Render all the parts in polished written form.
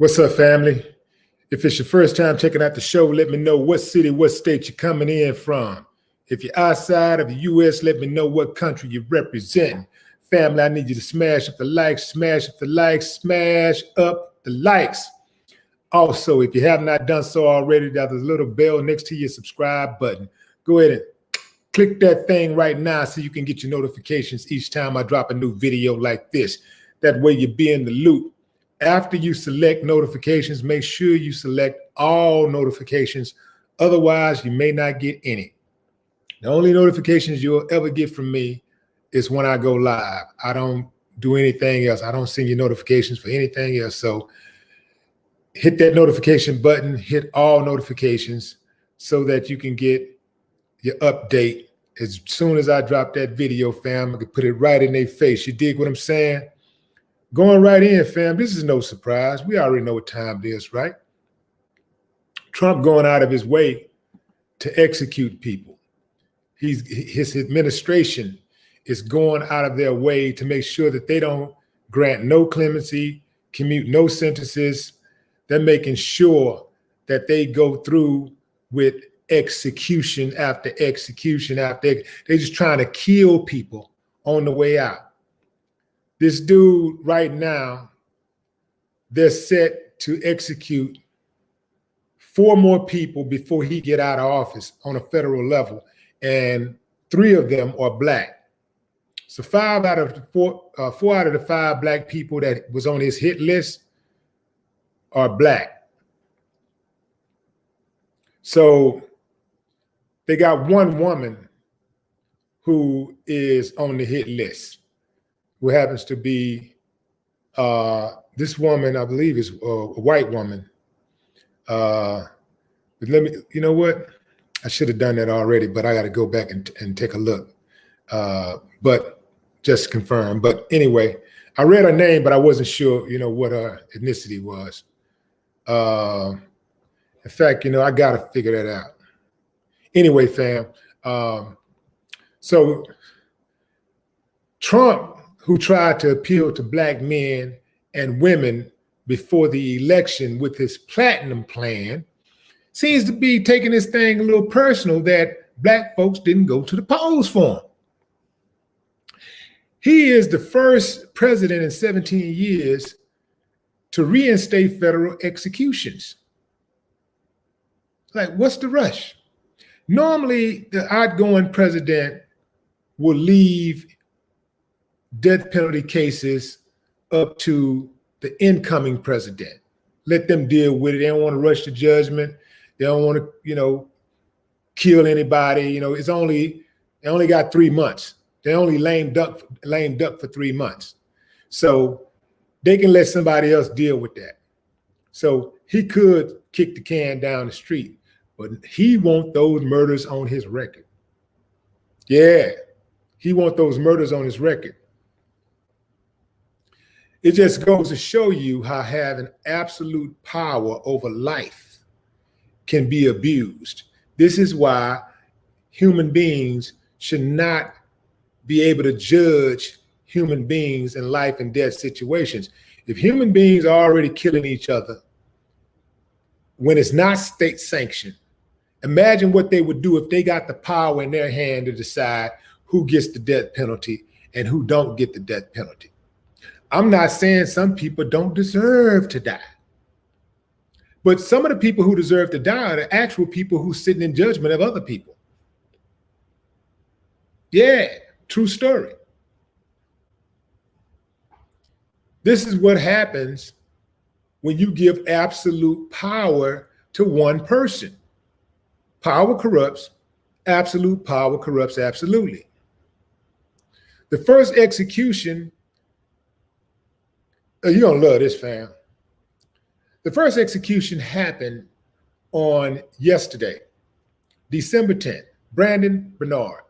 What's up, family? If it's your first time checking out the show, let me know what city, what state you're coming in from. If you're outside of the U.S., let me know what country you represent. Family, I need you to smash up the likes, smash up the likes, smash up the likes. Also, if you have not done so already, there's a little bell next to your subscribe button. Go ahead and click that thing right now so you can get your notifications each time I drop a new video like this. That way you'll be in the loop. After you select notifications, make sure you select all notifications. Otherwise, you may not get any. The only notifications you'll ever get from me is when I go live. I don't do anything else. I don't send you notifications for anything else. So hit that notification button, hit all notifications so that you can get your update as soon as I drop that video, fam. I can put it right in their face. You dig what I'm saying? Going right in, fam. This is no surprise. We already know what time it is, right? Trump going out of his way to execute people. His administration is going out of their way to make sure that they don't grant no clemency, commute no sentences. They're making sure that they go through with execution after execution after. They're just trying to kill people on the way out. This dude right now, they're set to execute 4 more people before he get out of office on a federal level, and 3 of them are black. So 4 out of the 5 black people that was on his hit list are black. So they got 1 woman who is on the hit list, who happens to be this woman, I believe is a white woman. But let me, you know what? I should have done that already, but I got to go back and take a look. But just to confirm. But anyway, I read her name, but I wasn't sure, what her ethnicity was. In fact, I got to figure that out. Anyway, fam. So Trump, who tried to appeal to black men and women before the election with his platinum plan, seems to be taking this thing a little personal that black folks didn't go to the polls for him. He is the first president in 17 years to reinstate federal executions. Like, what's the rush? Normally, the outgoing president will leave death penalty cases up to the incoming president. Let them deal with it. They don't want to rush to judgment. They don't want to, kill anybody. They only got 3 months. They only lame duck for 3 months. So they can let somebody else deal with that. So he could kick the can down the street, but he wants those murders on his record. Yeah, he wants those murders on his record. It just goes to show you how having absolute power over life can be abused. This is why human beings should not be able to judge human beings in life and death situations. If human beings are already killing each other when it's not state sanctioned, imagine what they would do if they got the power in their hand to decide who gets the death penalty and who don't get the death penalty. I'm not saying some people don't deserve to die, but some of the people who deserve to die are the actual people who sitting in judgment of other people. Yeah, true story. This is what happens when you give absolute power to one person. Power corrupts. Absolute power corrupts absolutely. The first execution, you're going to love this, fam. The first execution happened on yesterday, December 10th. Brandon Bernard.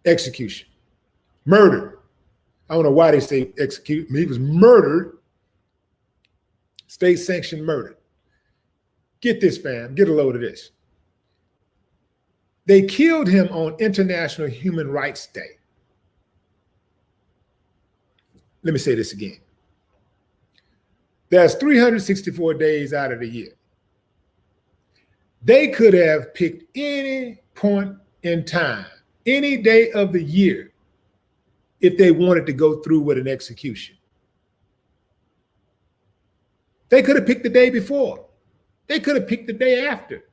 Execution. Murdered. I don't know why they say execute. He was murdered. State-sanctioned murder. Get this, fam. Get a load of this. They killed him on International Human Rights Day. Let me say this again. There's 364 days out of the year. They could have picked any point in time, any day of the year, if they wanted to go through with an execution. They could have picked the day before. They could have picked the day after.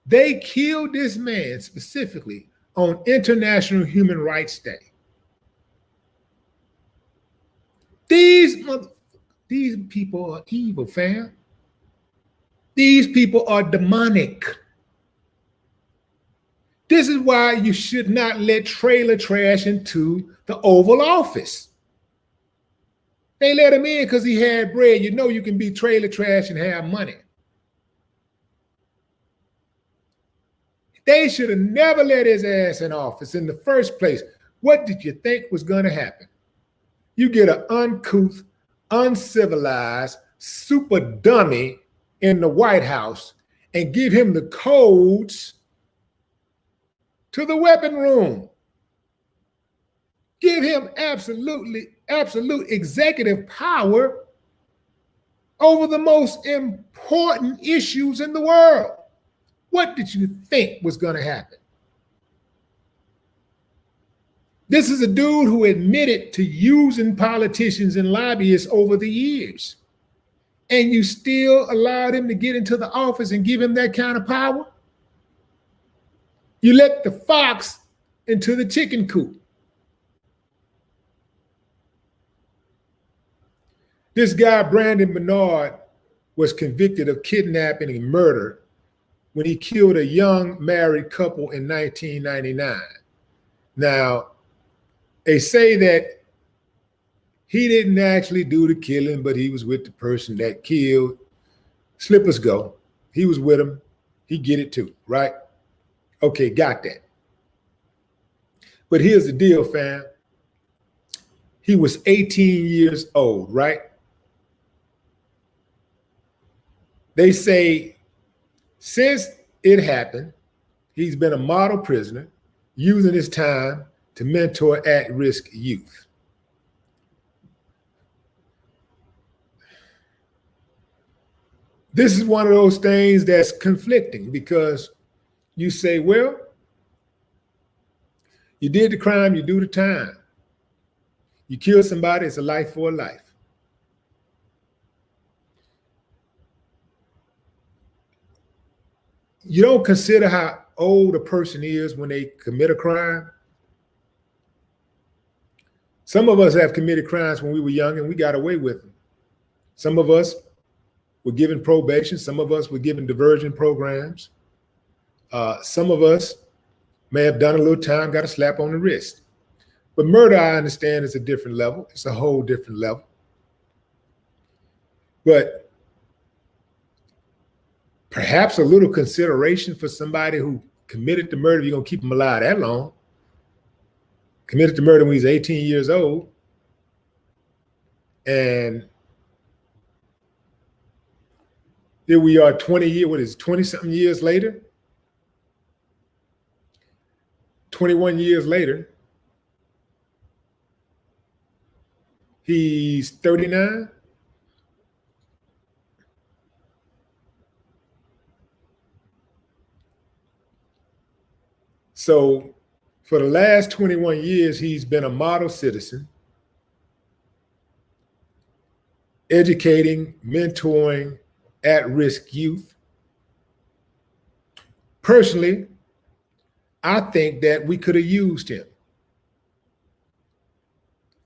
They killed this man specifically on International Human Rights Day. These people are evil, fam. These people are demonic. This is why you should not let trailer trash into the Oval Office. They let him in because he had bread. You know you can be trailer trash and have money. They should have never let his ass in office in the first place. What did you think was going to happen? You get an uncouth, uncivilized, super dummy in the White House and give him the codes to the weapon room. Give him absolute executive power over the most important issues in the world. What did you think was going to happen? This is a dude who admitted to using politicians and lobbyists over the years. And you still allowed him to get into the office and give him that kind of power? You let the fox into the chicken coop. This guy, Brandon Bernard, was convicted of kidnapping and murder when he killed a young married couple in 1999. Now, they say that he didn't actually do the killing, but he was with the person that killed. Slippers go. He was with him. He get it too, right? Okay, got that. But here's the deal, fam. He was 18 years old, right? They say since it happened, he's been a model prisoner, using his time to mentor at-risk youth. This is one of those things that's conflicting because you say, well, you did the crime, you do the time. You kill somebody, it's a life for a life. You don't consider how old a person is when they commit a crime. Some of us have committed crimes when we were young and we got away with them. Some of us were given probation. Some of us were given diversion programs. Some of us may have done a little time, got a slap on the wrist. But murder, I understand, is a different level. It's a whole different level. But perhaps a little consideration for somebody who committed the murder. You're going to keep him alive that long. Committed the murder when he's 18 years old. And here we are 20-something years later? 21 years later. He's 39. So for the last 21 years, he's been a model citizen, educating, mentoring at-risk youth. Personally, I think that we could have used him.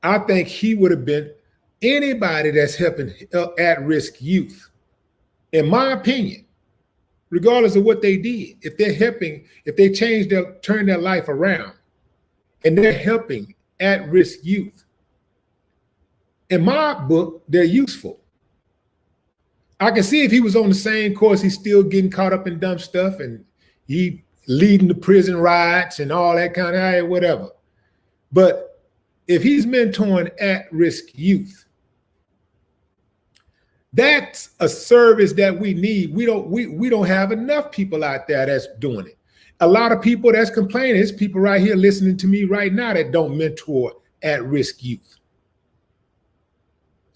I think he would have been anybody that's helping at-risk youth, in my opinion, regardless of what they did. If they're helping, if they turn their life around and they're helping at-risk youth, in my book, they're useful. I can see if he was on the same course, he's still getting caught up in dumb stuff and he leading the prison riots and all that kind of whatever. But if he's mentoring at-risk youth, that's a service that we need. We don't have enough people out there that's doing it. A lot of people that's complaining, there's people right here listening to me right now that don't mentor at-risk youth.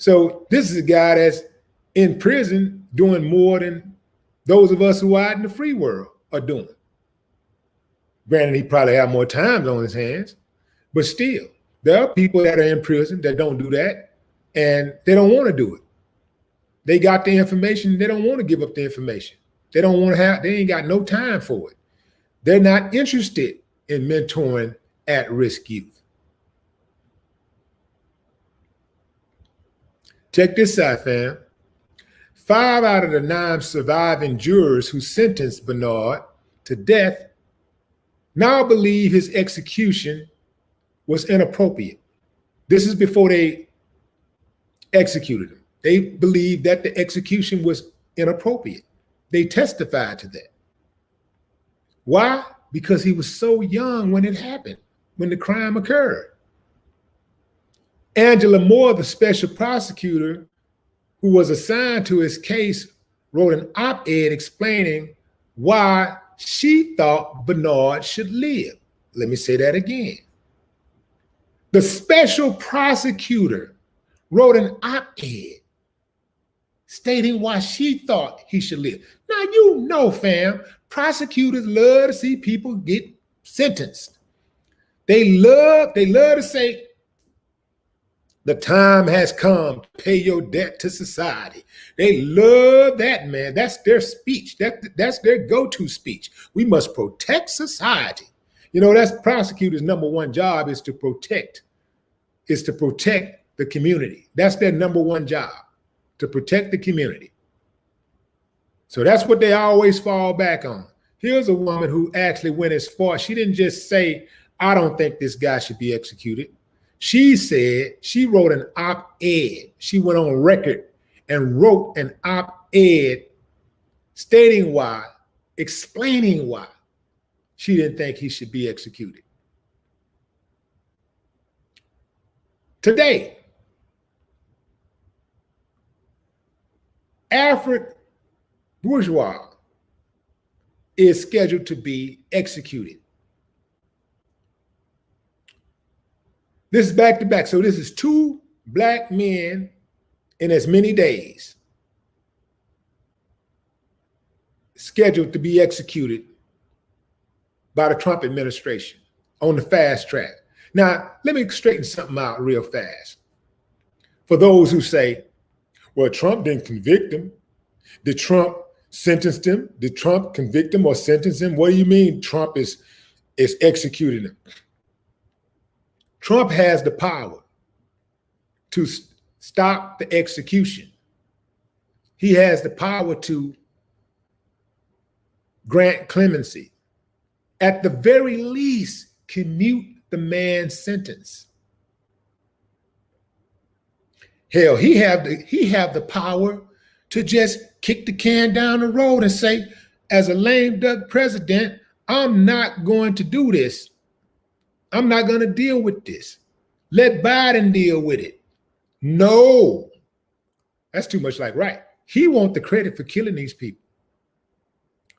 So this is a guy that's in prison doing more than those of us who are out in the free world are doing. Granted, he probably have more time on his hands, but still, there are people that are in prison that don't do that, and they don't want to do it. They got the information. They don't want to give up the information. They don't want to have, they ain't got no time for it. They're not interested in mentoring at-risk youth. Check this out, fam. 5 out of the 9 surviving jurors who sentenced Bernard to death now believe his execution was inappropriate. This is before they executed him. They believed that the execution was inappropriate. They testified to that. Why? Because he was so young when it happened, when the crime occurred. Angela Moore, the special prosecutor who was assigned to his case, wrote an op-ed explaining why she thought Bernard should live. Let me say that again. The special prosecutor wrote an op-ed stating why she thought he should live. Now, you know, fam, prosecutors love to see people get sentenced. They love to say, the time has come to pay your debt to society. They love that, man. That's their speech. That's their go-to speech. We must protect society. You know, that's prosecutors' number one job is to protect the community. That's their number one job, to protect the community. So that's what they always fall back on. Here's a woman who actually went as far. She didn't just say, I don't think this guy should be executed. She said, she wrote an op-ed. She went on record and wrote an op-ed stating why, explaining why she didn't think he should be executed. Today, Alfred Bourgeois is scheduled to be executed. This is back to back. So this is 2 black men in as many days scheduled to be executed by the Trump administration on the fast track. Now, let me straighten something out real fast. For those who say, well, Trump didn't convict him. Did Trump sentence him? Did Trump convict him or sentence him? What do you mean Trump is executing him? Trump has the power to stop the execution. He has the power to grant clemency. At the very least, commute the man's sentence. Hell, he have the power to just kick the can down the road and say, as a lame duck president, I'm not going to do this. I'm not going to deal with this. Let Biden deal with it. No, that's too much like right. He wants the credit for killing these people.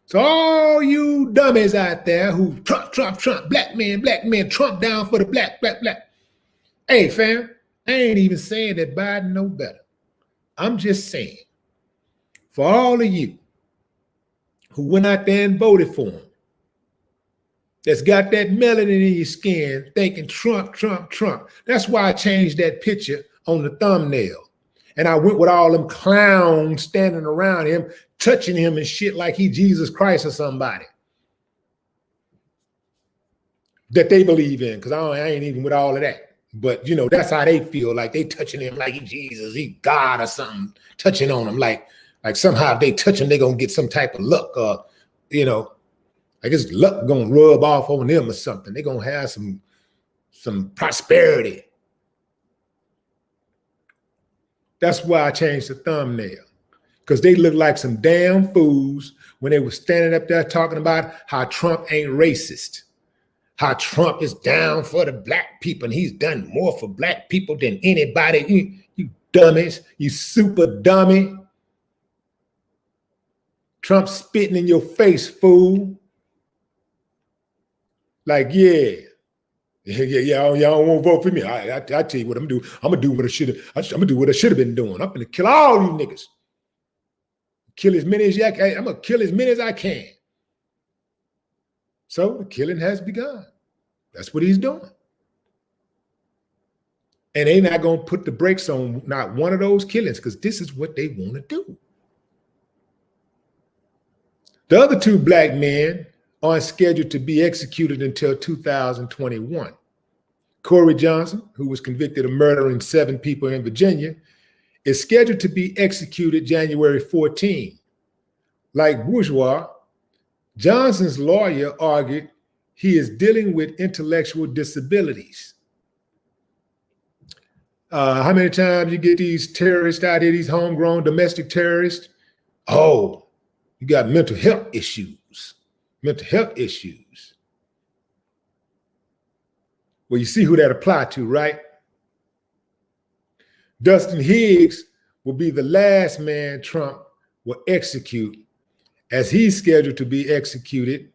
So all you dummies out there who Trump, black man, Trump down for the black. Hey, fam, I ain't even saying that Biden know better. I'm just saying, for all of you who went out there and voted for him, that's got that melanin in your skin thinking Trump. That's why I changed that picture on the thumbnail. And I went with all them clowns standing around him, touching him and shit like he Jesus Christ or somebody that they believe in, because I ain't even with all of that. But, you know, that's how they feel, like they touching him like he Jesus, he God or something, touching on him like somehow if they touch him, they going to get some type of luck or, you know, I guess luck going to rub off on them or something. They're going to have some prosperity. That's why I changed the thumbnail, because they look like some damn fools when they were standing up there talking about how Trump ain't racist, how Trump is down for the black people and he's done more for black people than anybody. You dummies, you super dummy. Trump spitting in your face, fool. Like, yeah, Y'all don't want to vote for me. I tell you what I'm gonna do. I'm gonna do what I should have. I'm gonna do what I should have been doing. I'm gonna kill all you niggas. Kill as many as I can. I'm gonna kill as many as I can. So the killing has begun. That's what he's doing. And they're not gonna put the brakes on not one of those killings because this is what they want to do. The other two black men aren't scheduled to be executed until 2021. Corey Johnson, who was convicted of murdering 7 people in Virginia, is scheduled to be executed January 14. Like Bourgeois, Johnson's lawyer argued he is dealing with intellectual disabilities. How many times you get these terrorists out here, these homegrown domestic terrorists? Oh, you got mental health issues. Mental health issues. Well, you see who that apply to, right? Dustin Higgs will be the last man Trump will execute, as he's scheduled to be executed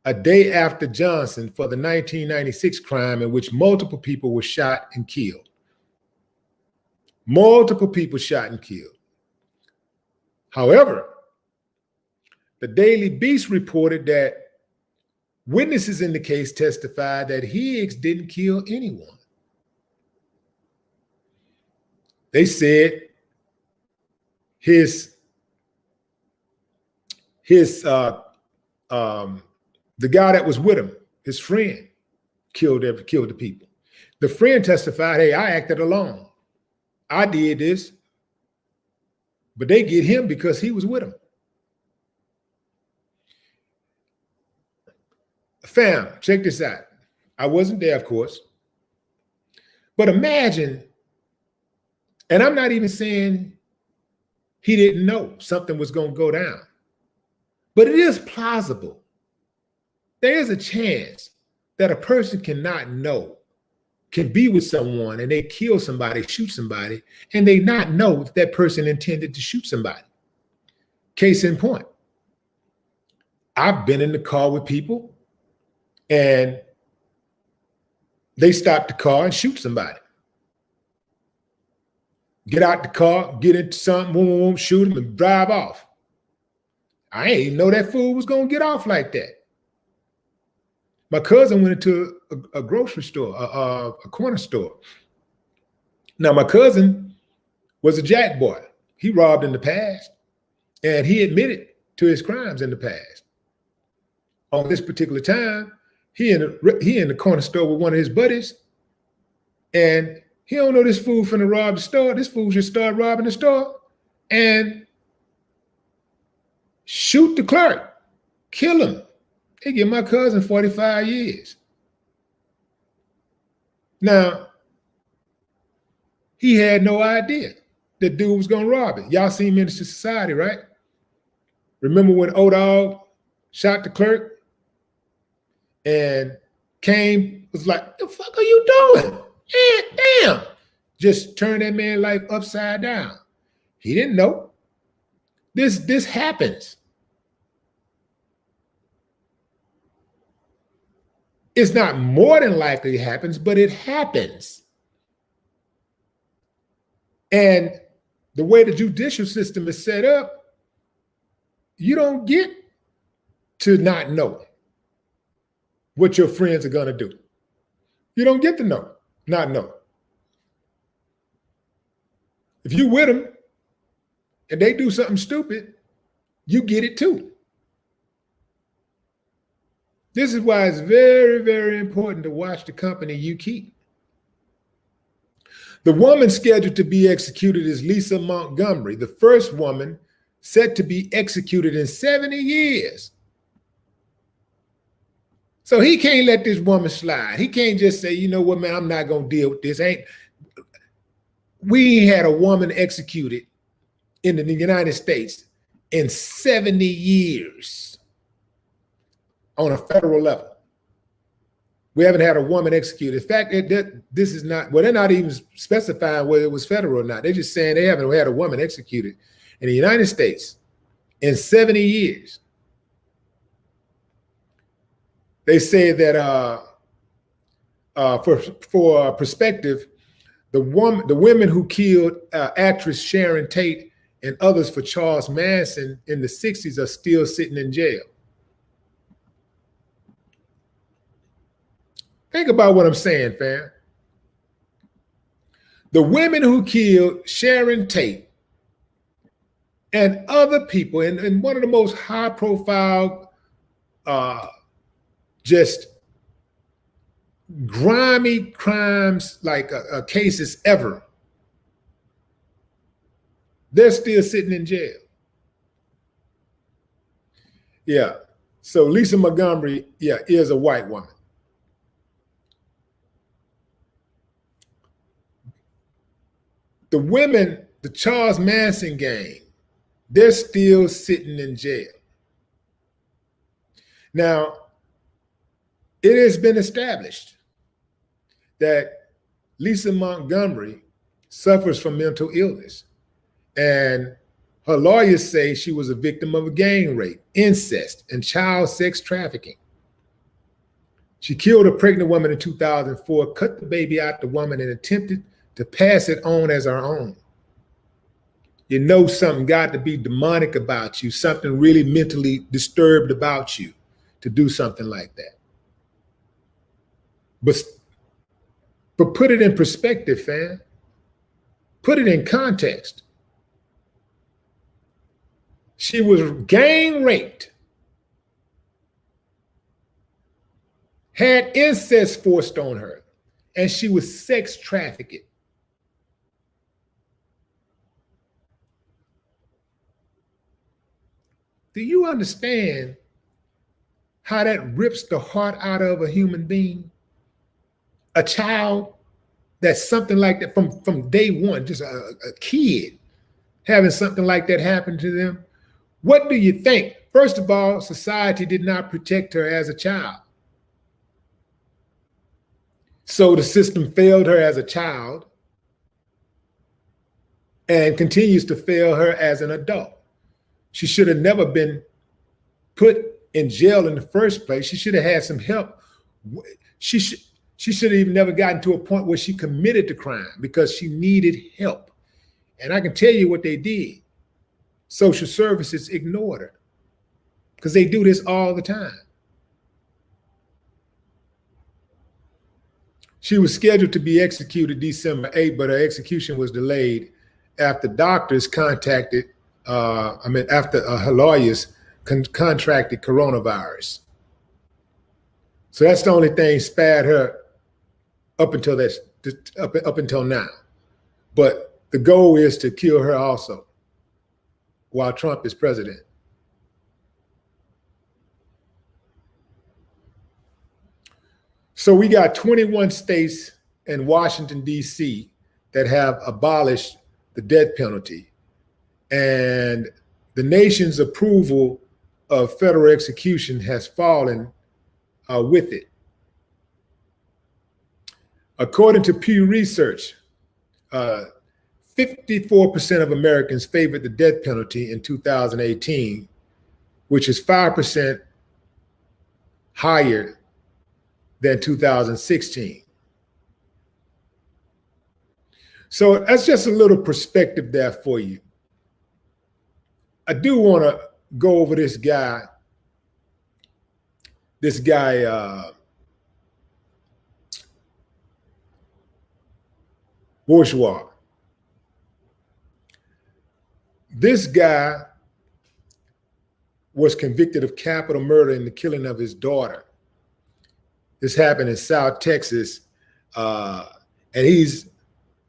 a day after Johnson for the 1996 crime in which multiple people were shot and killed. Multiple people shot and killed. However, the Daily Beast reported that witnesses in the case testified that Higgs didn't kill anyone. They said the guy that was with him, his friend, killed the people. The friend testified, hey, I acted alone. I did this, but they get him because he was with him. Fam, check this out. I wasn't there, of course, but imagine, and I'm not even saying he didn't know something was going to go down, but it is plausible. There is a chance that a person cannot know, can be with someone and they kill somebody, shoot somebody, and they not know that that person intended to shoot somebody. Case in point, I've been in the car with people and they stop the car and shoot somebody. Get out the car, get into something, boom, boom, boom, shoot them and drive off. I ain't even know that fool was going to get off like that. My cousin went into a grocery store, a corner store. Now, my cousin was a jack boy. He robbed in the past, and he admitted to his crimes in the past. On this particular time, he in the corner store with one of his buddies, and he don't know this fool finna rob the store. This fool just start robbing the store and shoot the clerk, kill him. They give my cousin 45 years. Now, he had no idea that dude was gonna rob it. Y'all seen Minister Society, right? Remember when O-Dog shot the clerk and Kane was like, the fuck are you doing? Man, damn. Just turned that man's life upside down. He didn't know. This happens. It's not more than likely it happens, but it happens. And the way the judicial system is set up, you don't get to not know what your friends are going to do. You don't get to know, not know. If you with them and they do something stupid, you get it too. This is why it's very, very important to watch the company you keep. The woman scheduled to be executed is Lisa Montgomery, the first woman set to be executed in 70 years. So he can't let this woman slide. He can't just say, you know what, man, I'm not going to deal with this. We had a woman executed in the United States in 70 years. On a federal level. We haven't had a woman executed. In fact, this is not, well, they're not even specifying whether it was federal or not. They're just saying they haven't had a woman executed in the United States in 70 years. They say that for perspective, the women who killed actress Sharon Tate and others for Charles Manson in the 60s are still sitting in jail. Think about what I'm saying, fam. The women who killed Sharon Tate and other people in one of the most high profile, just grimy crimes like cases ever, they're still sitting in jail. Yeah. So Lisa Montgomery, yeah, is a white woman. The women, the Charles Manson gang, they're still sitting in jail. Now, it has been established that Lisa Montgomery suffers from mental illness, and her lawyers say she was a victim of a gang rape, incest, and child sex trafficking. She killed a pregnant woman in 2004, cut the baby out the woman, and attempted to pass it on as her own. You know something got to be demonic about you, something really mentally disturbed about you to do something like that. But put it in perspective, fam. Put it in context. She was gang raped, had incest forced on her, and she was sex trafficked. Do you understand how that rips the heart out of a human being? A child that's something like that from day one, just a kid having something like that happen to them. What do you think? First of all, society did not protect her as a child. So the system failed her as a child and continues to fail her as an adult. She should have never been put in jail in the first place. She should have had some help. She should have even never gotten to a point where she committed the crime because she needed help. And I can tell you what they did. Social services ignored her because they do this all the time. She was scheduled to be executed December 8th, but her execution was delayed after doctors contacted, after her lawyers contracted coronavirus. So that's the only thing spared her up until now. But the goal is to kill her also while Trump is president. So we got 21 states and Washington, D.C. that have abolished the death penalty, and the nation's approval of federal execution has fallen with it. According to Pew Research, 54% of Americans favored the death penalty in 2018, which is 5% higher than 2016. So that's just a little perspective there for you. I do want to go over this guy, Bourgeois. This guy was convicted of capital murder in the killing of his daughter. This happened in South Texas, and he's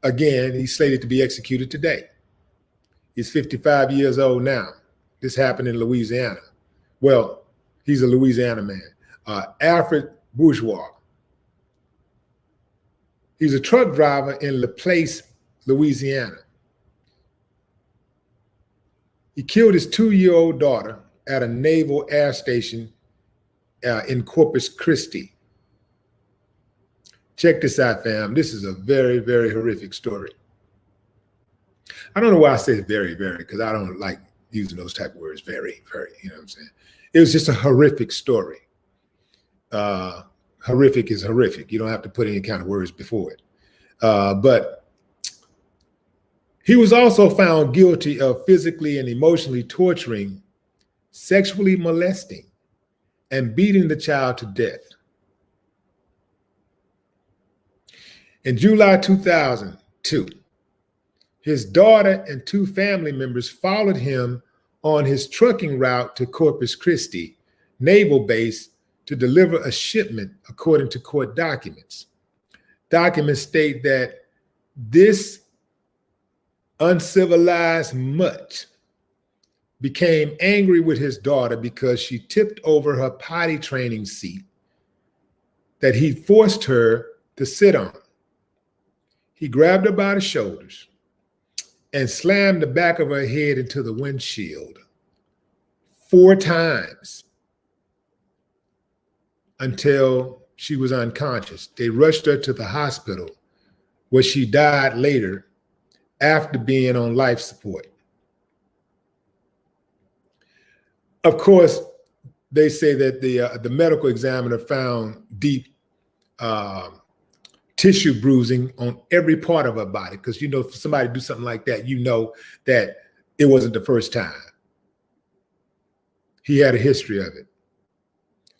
slated to be executed today. He's 55 years old now. This happened in Louisiana. Well, he's a Louisiana man. Alfred Bourgeois. He's a truck driver in LaPlace, Louisiana. He killed his 2-year-old daughter at a naval air station in Corpus Christi. Check this out, fam. This is a very, very horrific story. I don't know why I say very, very, because I don't like using those type of words, very, very, you know what I'm saying? It was just a horrific story. horrific is horrific. You don't have to put any kind of words before it. But he was also found guilty of physically and emotionally torturing, sexually molesting, and beating the child to death. In July 2002, his daughter and 2 family members followed him on his trucking route to Corpus Christi Naval Base to deliver a shipment, according to court documents. Documents state that this uncivilized mutt became angry with his daughter because she tipped over her potty training seat that he forced her to sit on. He grabbed her by the shoulders and slammed the back of her head into the windshield 4 times until she was unconscious. They rushed her to the hospital where she died later after being on life support. Of course, they say that the medical examiner found deep tissue bruising on every part of her body, because, you know, for somebody to do something like that, you know that it wasn't the first time. He had a history of it,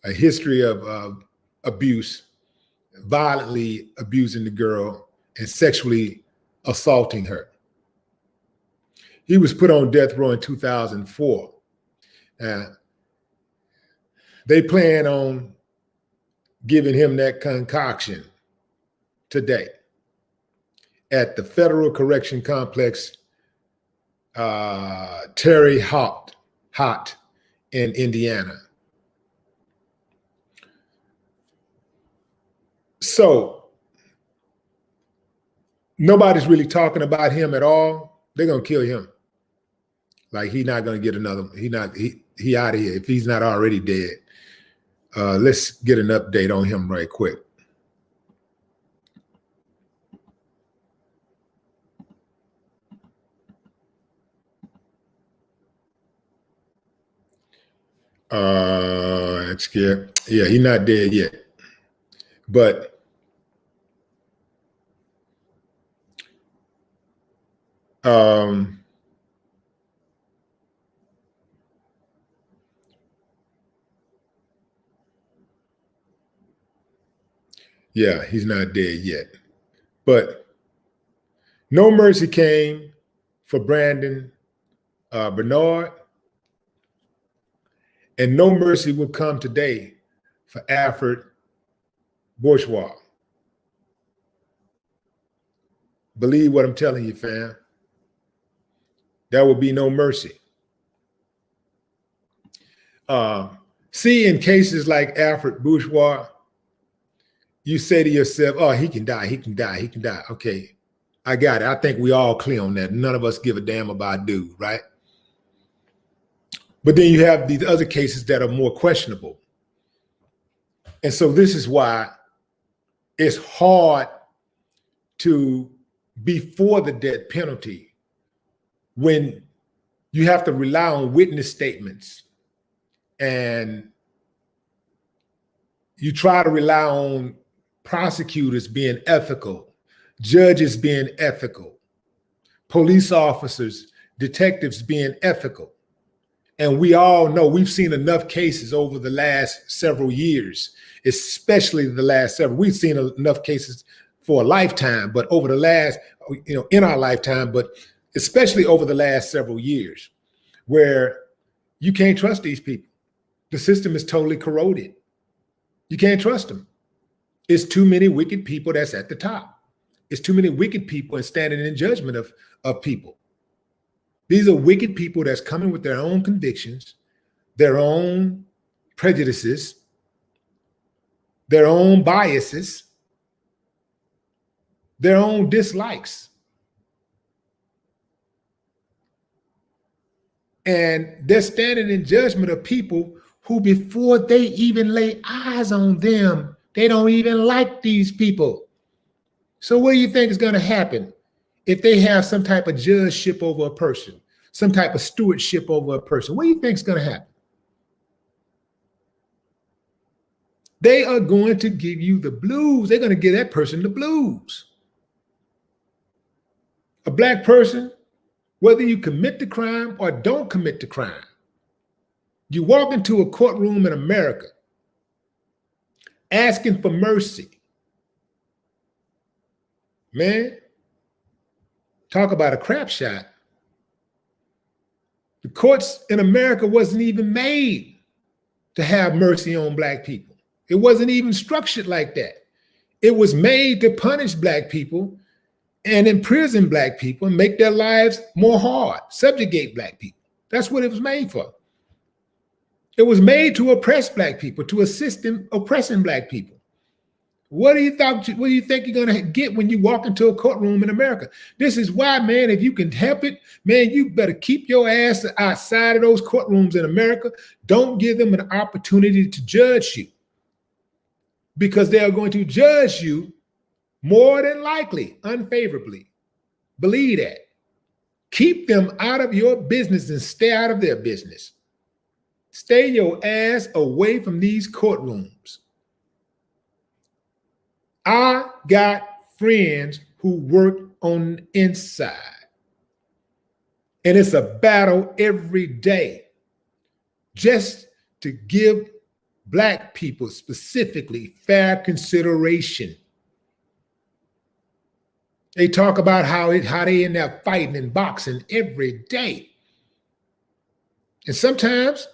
a history of abuse, violently abusing the girl and sexually assaulting her. He was put on death row in 2004. They plan on giving him that concoction today at the Federal Correction Complex, Terre Haute in Indiana. So nobody's really talking about him at all. They're gonna kill him. Like, he's not gonna get another. He out of here if he's not already dead. Let's get an update on him right quick. That's scary. Yeah, he's not dead yet. But yeah, he's not dead yet. But no mercy came for Brandon Bernard, and no mercy will come today for Alfred Bourgeois. Believe what I'm telling you, fam. There will be no mercy. See, in cases like Alfred Bourgeois, you say to yourself, oh, he can die, he can die, he can die. Okay, I got it. I think we all clear on that. None of us give a damn about dude, right? But then you have these other cases that are more questionable. And so this is why it's hard to be for the death penalty when you have to rely on witness statements and you try to rely on prosecutors being ethical, judges being ethical, police officers, detectives being ethical. And we all know, we've seen enough cases over the last several years, especially the last several. We've seen enough cases for a lifetime, but over the last, in our lifetime, but especially over the last several years, where you can't trust these people. The system is totally corroded. You can't trust them. It's too many wicked people that's at the top. It's too many wicked people and standing in judgment of people. These are wicked people that's coming with their own convictions, their own prejudices, their own biases, their own dislikes. And they're standing in judgment of people who, before they even lay eyes on them, they don't even like these people. So what do you think is going to happen if they have some type of judgeship over a person, some type of stewardship over a person? What do you think is going to happen? They are going to give you the blues. They're going to give that person the blues. A black person, whether you commit the crime or don't commit the crime, you walk into a courtroom in America asking for mercy. Man, talk about a crap shot. The courts in America wasn't even made to have mercy on black people. It wasn't even structured like that. It was made to punish black people and imprison black people and make their lives more hard, subjugate black people. That's what it was made for. It was made to oppress black people, to assist in oppressing black people. What do you think you're going to get when you walk into a courtroom in America? This is why, man, if you can help it, man, you better keep your ass outside of those courtrooms in America. Don't give them an opportunity to judge you, because they are going to judge you more than likely unfavorably. Believe that. Keep them out of your business and stay out of their business. Stay your ass away from these courtrooms. I got friends who work on the inside, and it's a battle every day just to give black people specifically fair consideration. They talk about how they in there fighting and boxing every day. And sometimes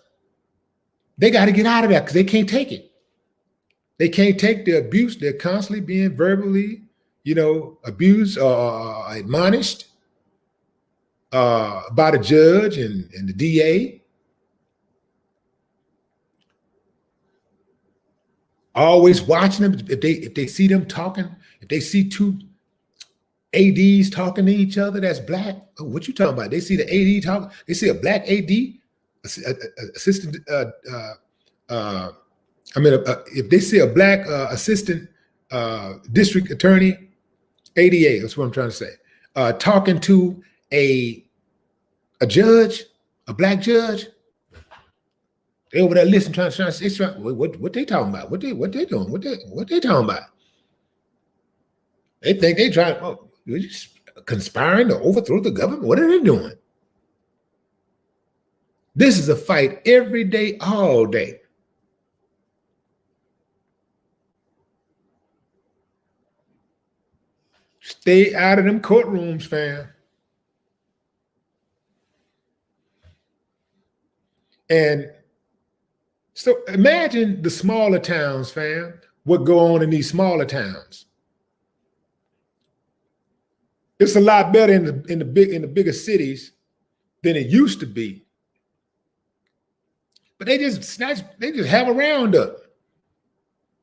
they got to get out of that because they can't take it. They can't take the abuse. They're constantly being verbally, abused or admonished by the judge and the DA. Always watching them. If they see them talking, if they see two ADs talking to each other that's black, oh, what you talking about? They see the AD talking. They see a black AD, assistant. If they see a black assistant district attorney, ADA, that's what I'm trying to say, talking to a judge, a black judge, they over there listening, trying to say, what they talking about? What they doing? What they talking about? They think they trying, you're just conspiring to overthrow the government. What are they doing? This is a fight every day, all day. Stay out of them courtrooms, fam. And so imagine the smaller towns, fam, what go on in these smaller towns. It's a lot better in the bigger cities than it used to be. But they just have a roundup.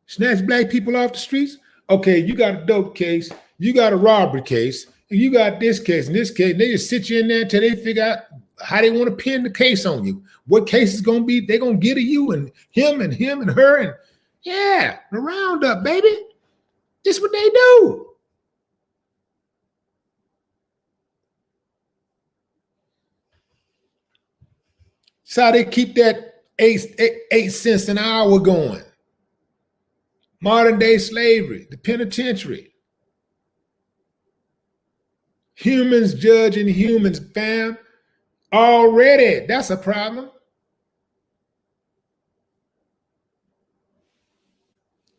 Snatch black people off the streets. Okay, you got a dope case, you got a robbery case, and you got this case and this case. And they just sit you in there until they figure out how they want to pin the case on you. What case is going to be, they're going to get to you and him and her. And yeah, the roundup, baby. This is what they do. That's how they keep that 8 cents an hour going. Modern day slavery, the penitentiary. Humans judging humans, fam. Already, that's a problem.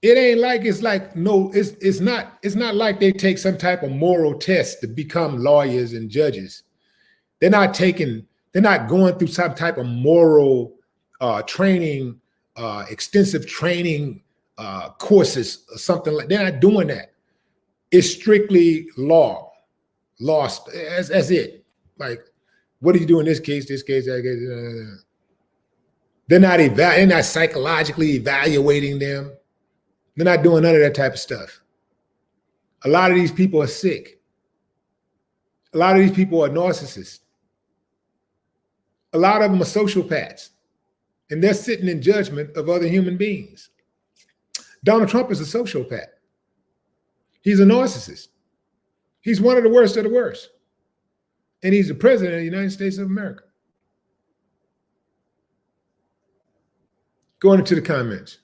It ain't like it's not like they take some type of moral test to become lawyers and judges. They're not going through some type of moral training, extensive training courses or something like. They're not doing that. It's strictly law. That's it. Like, what do you do in this case, that case? They're not psychologically evaluating them. They're not doing none of that type of stuff. A lot of these people are sick. A lot of these people are narcissists. A lot of them are sociopaths. And they're sitting in judgment of other human beings. Donald Trump is a sociopath. He's a narcissist. He's one of the worst of the worst. And he's the president of the United States of America. Going into the comments.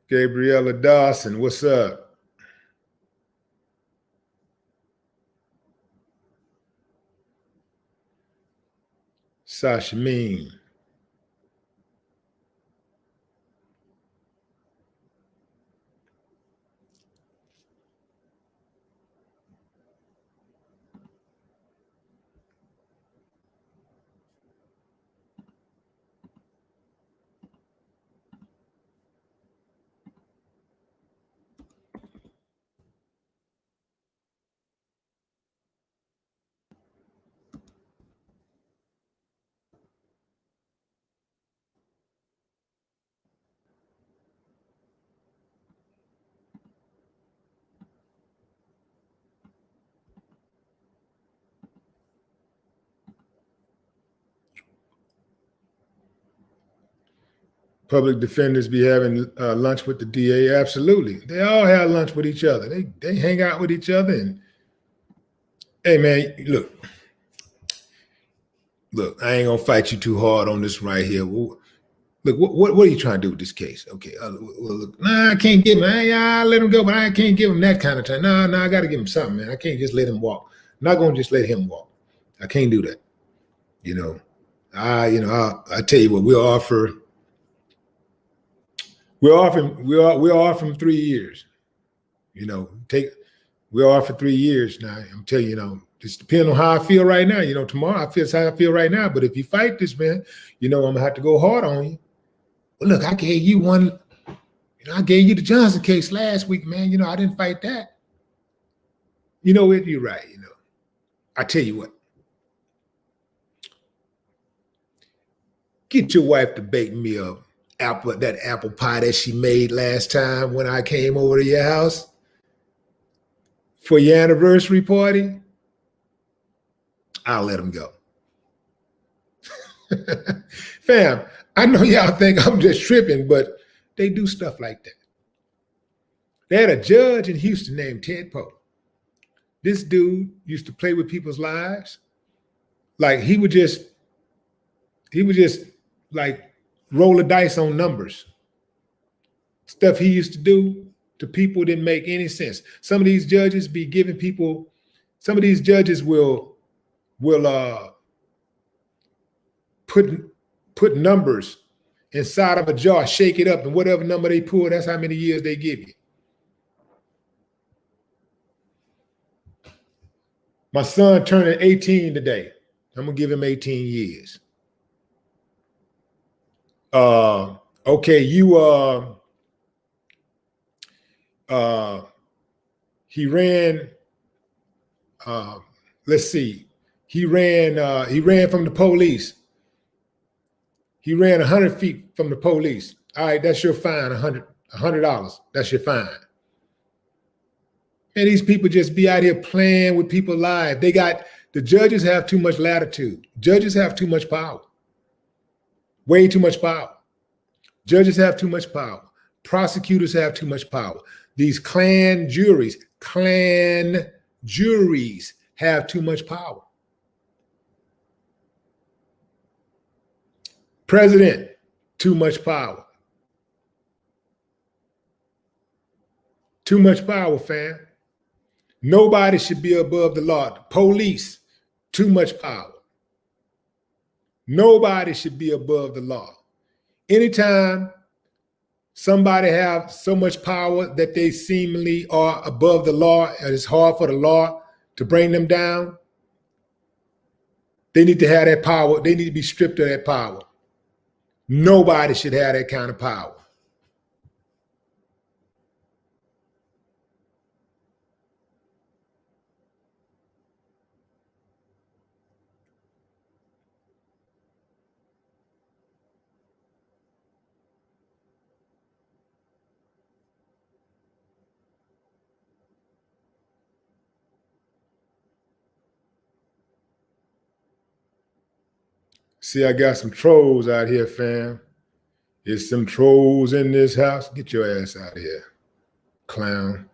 Gabriella Dawson, what's up? Sasha Mean. Public defenders be having lunch with the DA. Absolutely. They all have lunch with each other. They hang out with each other. And hey, man, look, I ain't going to fight you too hard on this right here. Look, what are you trying to do with this case? Okay, well, look, nah, I can't give him. I let him go, but I can't give him that kind of time. Nah, I got to give him something, man. I can't just let him walk. I'm not going to just let him walk. I can't do that. I tell you what, we'll offer him 3 years. We'll offer 3 years now. I'm telling you, just depending on how I feel right now. Tomorrow I feel how I feel right now. But if you fight this, man, I'm gonna have to go hard on you. Well, look, I gave you one. I gave you the Johnson case last week, man. I didn't fight that. You know what? You're right. I tell you what. Get your wife to bake me that apple pie that she made last time when I came over to your house for your anniversary party. I'll let him go. Fam, I know y'all think I'm just tripping, but they do stuff like that. They had a judge in Houston named Ted Poe. This dude used to play with people's lives. Like he would just like roll the dice on numbers. Stuff he used to do to people didn't make any sense. Some of these judges be giving people, some of these judges will put numbers inside of a jar, shake it up, and whatever number they pull, that's how many years they give you. My son turning 18 today. I'm gonna give him 18 years. Okay, he ran, let's see, he ran from the police. He ran 100 feet from the police. All right, that's your fine, $100. That's your fine. And these people just be out here playing with people's lives. The judges have too much latitude. Judges have too much power. Way too much power. Judges have too much power. Prosecutors have too much power. These clan juries have too much power. President, too much power. Too much power, fam. Nobody should be above the law. Police, too much power. Nobody should be above the law. Anytime somebody have so much power that they seemingly are above the law and it's hard for the law to bring them down, they need to have that power. They need to be stripped of that power. Nobody should have that kind of power. See, I got some trolls out here, fam. There's some trolls in this house. Get your ass out of here, clown.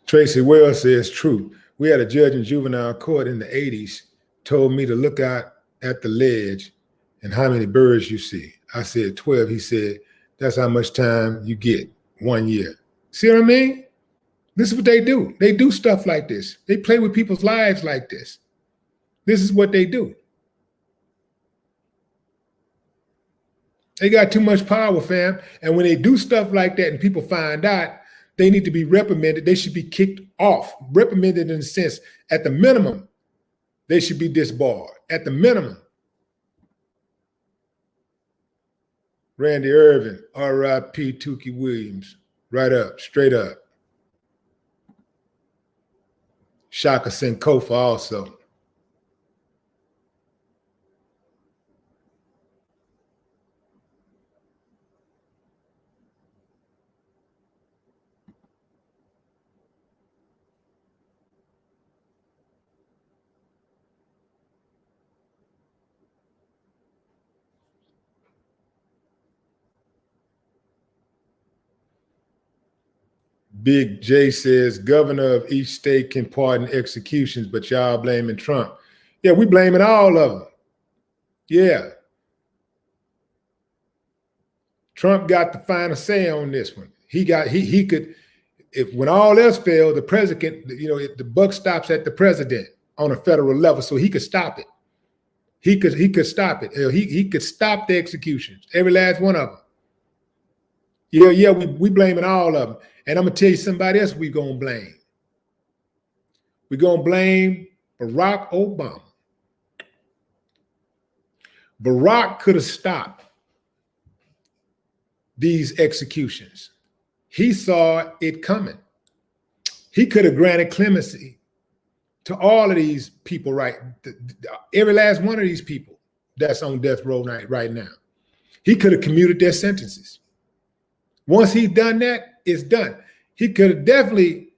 Tracy Wells says, true. We had a judge in juvenile court in the 80s told me to look out at the ledge and how many birds you see. I said 12. He said, that's how much time you get, 1 year. See what I mean? This is what they do. They do stuff like this. They play with people's lives like this. This is what they do. They got too much power, fam. And when they do stuff like that and people find out, they need to be reprimanded. They should be kicked off. Reprimanded in the sense, at the minimum, they should be disbarred. At the minimum. Randy Irvin, R.I.P. Tukey Williams. Right up, straight up. Shaka Senkofa also. Big J says, governor of each state can pardon executions, but y'all blaming Trump. Yeah, we blaming all of them. Yeah. Trump got the final say on this one. He could, if when all else failed, the president, the buck stops at the president on a federal level, so he could stop it. He could stop it. He could stop the executions, every last one of them. Yeah, we blaming all of them. And I'm going to tell you somebody else we're going to blame. We're going to blame Barack Obama. Barack could have stopped these executions. He saw it coming. He could have granted clemency to all of these people, right? Every last one of these people that's on death row right now. He could have commuted their sentences. Once he's done that, it's done. He could have definitely,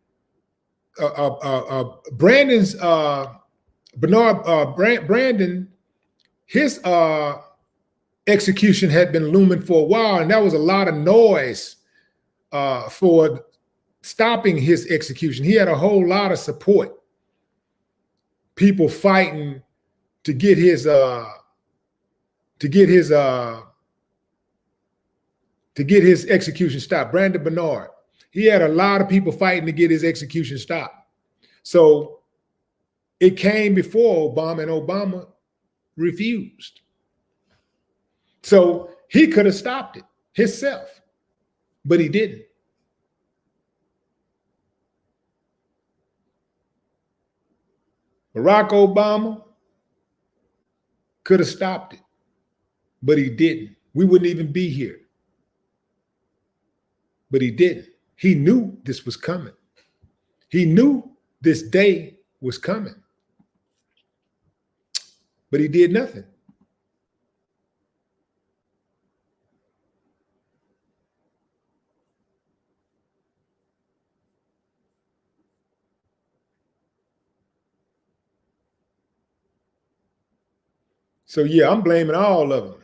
Brandon, his execution had been looming for a while, and that was a lot of noise for stopping his execution. He had a whole lot of support. People fighting to get his execution stopped. Brandon Bernard, he had a lot of people fighting to get his execution stopped. So it came before Obama, and Obama refused. So he could have stopped it himself, but he didn't. Barack Obama could have stopped it, but he didn't. We wouldn't even be here. But he didn't. He knew this was coming. He knew this day was coming. But he did nothing. So yeah, I'm blaming all of them.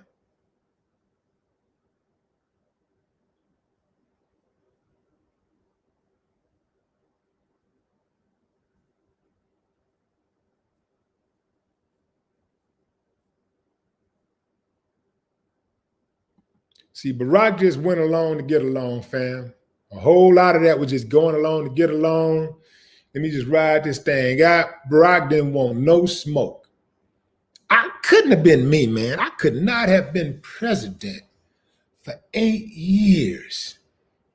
See, Barack just went along to get along, fam. A whole lot of that was just going along to get along. Let me just ride this thing out. Barack didn't want no smoke. I couldn't have been me, man. I could not have been president for 8 years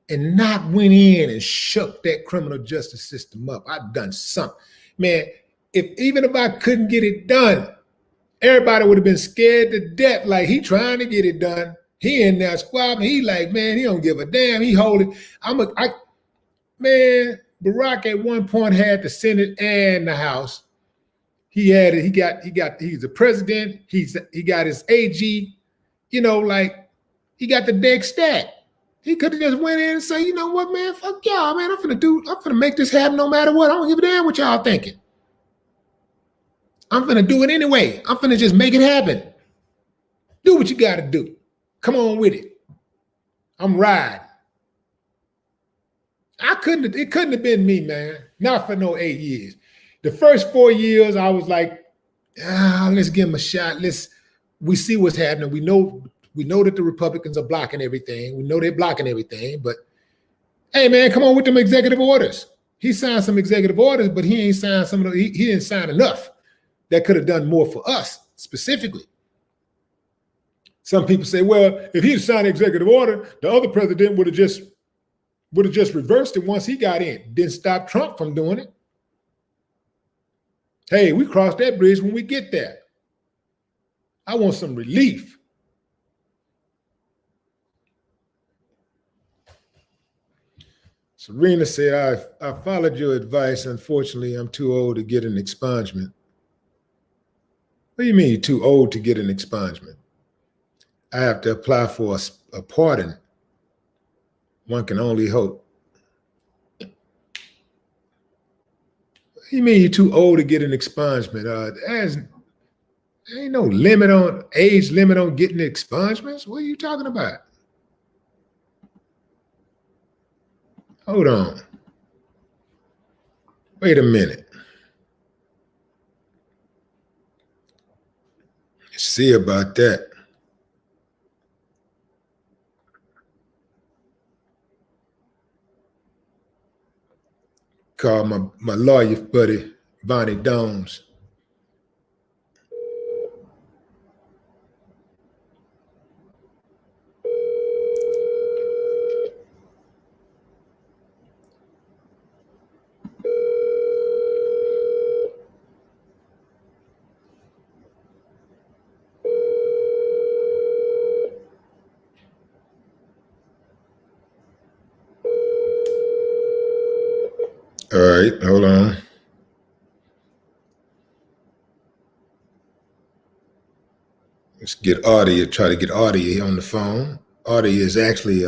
and not went in and shook that criminal justice system up. I'd done something. Man, even if I couldn't get it done, everybody would have been scared to death. Like, he trying to get it done. He in there squabbling. He like, man, he don't give a damn. He holding. Man, Barack at one point had the Senate and the House. He had it. He's the president. He got his AG. Like, he got the deck stacked. He could have just went in and say, you know what, man, fuck y'all, man. I'm finna make this happen no matter what. I don't give a damn what y'all thinking. I'm finna do it anyway. I'm finna just make it happen. Do what you gotta do. Come on with it. I'm riding. It couldn't have been me, man. Not for no 8 years. The first 4 years, I was like, let's give him a shot. We see what's happening. We know that the Republicans are blocking everything. We know they're blocking everything, but hey, man, come on with them executive orders. He signed some executive orders, but he ain't signed some of the, he didn't sign enough that could have done more for us specifically. Some people say, well, if he had signed an executive order, the other president would have just reversed it once he got in. Didn't stop Trump from doing it. Hey, we cross that bridge when we get there. I want some relief. Serena said, I followed your advice. Unfortunately, I'm too old to get an expungement. What do you mean you're too old to get an expungement? I have to apply for a pardon. One can only hope. What do you mean you're too old to get an expungement? There ain't no age limit on getting expungements. What are you talking about? Hold on. Wait a minute. Let's see about that. Call my lawyer buddy, Bonnie Dones. All right, hold on. Let's get Audie, try to get Audie on the phone. Audie is actually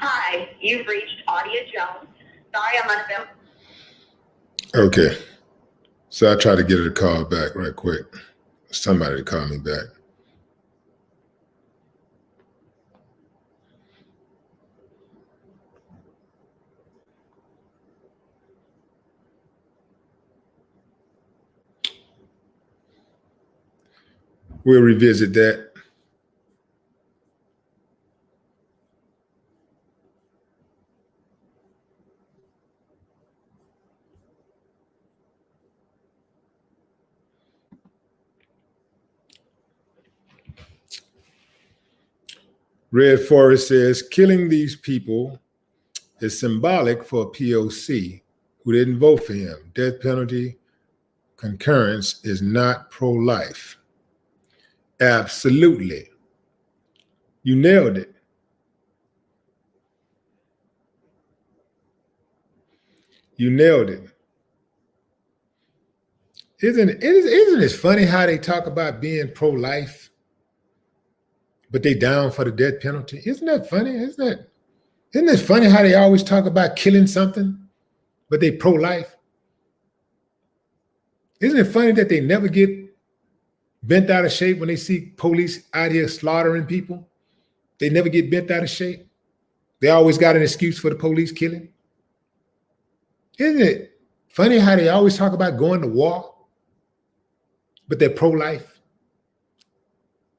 Hi, you've reached Audia Jones. Sorry, I'm unavailable. okay. So I try to get her to call back right quick. Somebody to call me back. We'll revisit that. Red Forest says, killing these people is symbolic for a POC who didn't vote for him. Death penalty concurrence is not pro-life. Absolutely. You nailed it. You nailed it. Isn't it funny how they talk about being pro-life, but they down for the death penalty? Isn't that funny? Isn't it funny how they always talk about killing something, but they pro-life? Isn't it funny that they never get bent out of shape when they see police out here slaughtering people? They never get bent out of shape. They always got an excuse for the police killing. Isn't it funny how they always talk about going to war, but they're pro-life?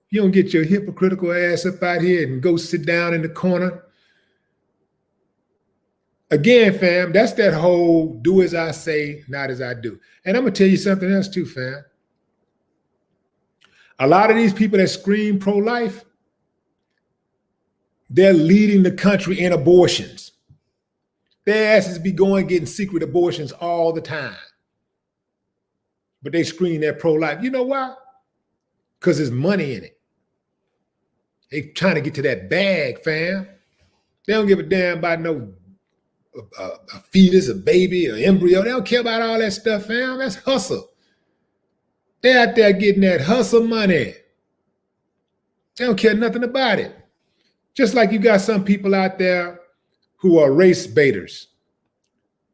You don't get your hypocritical ass up out here and go sit down in the corner. Again, fam, that's that whole do as I say, not as I do. And I'm going to tell you something else too, fam. A lot of these people that scream pro-life, they're leading the country in abortions. Their asses be going getting secret abortions all the time. but they screen that pro-life. You know why? Because there's money in it. They trying to get to that bag, fam. They don't give a damn about no a fetus, a baby, an embryo. They don't care about all that stuff, fam. That's hustle. They're out there getting that hustle money. They don't care nothing about it. Just like you got some people out there who are race baiters.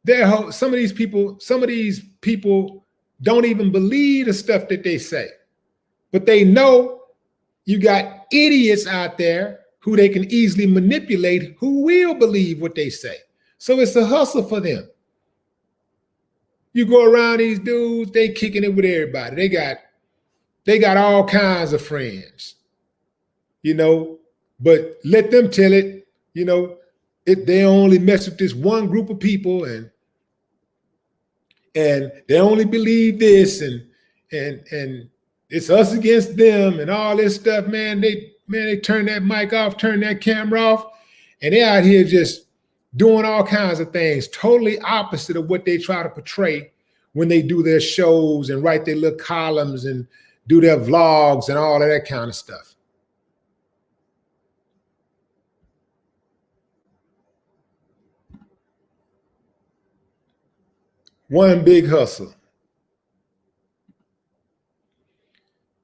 Some of these people don't even believe the stuff that they say. But they know you got idiots out there who they can easily manipulate who will believe what they say. So it's a hustle for them. You go around these dudes, they kicking it with everybody. They got all kinds of friends, but let them tell it, they only mess with this one group of people and they only believe this and it's us against them and all this stuff, man. They turn that mic off, turn that camera off, and they're out here just doing all kinds of things totally opposite of what they try to portray when they do their shows and write their little columns and do their vlogs and all of that kind of stuff. One big hustle.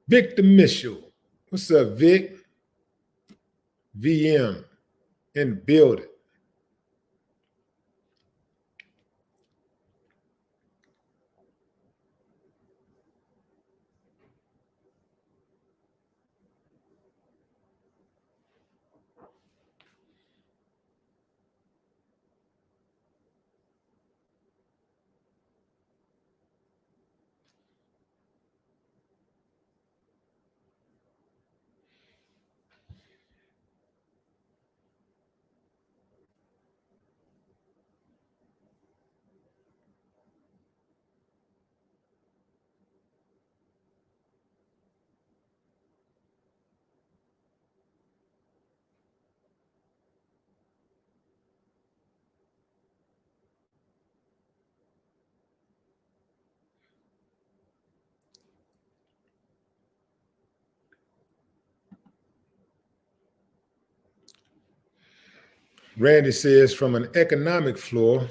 Vic the Mitchell. What's up, Vic? VM in the building. Randy says from an economic floor,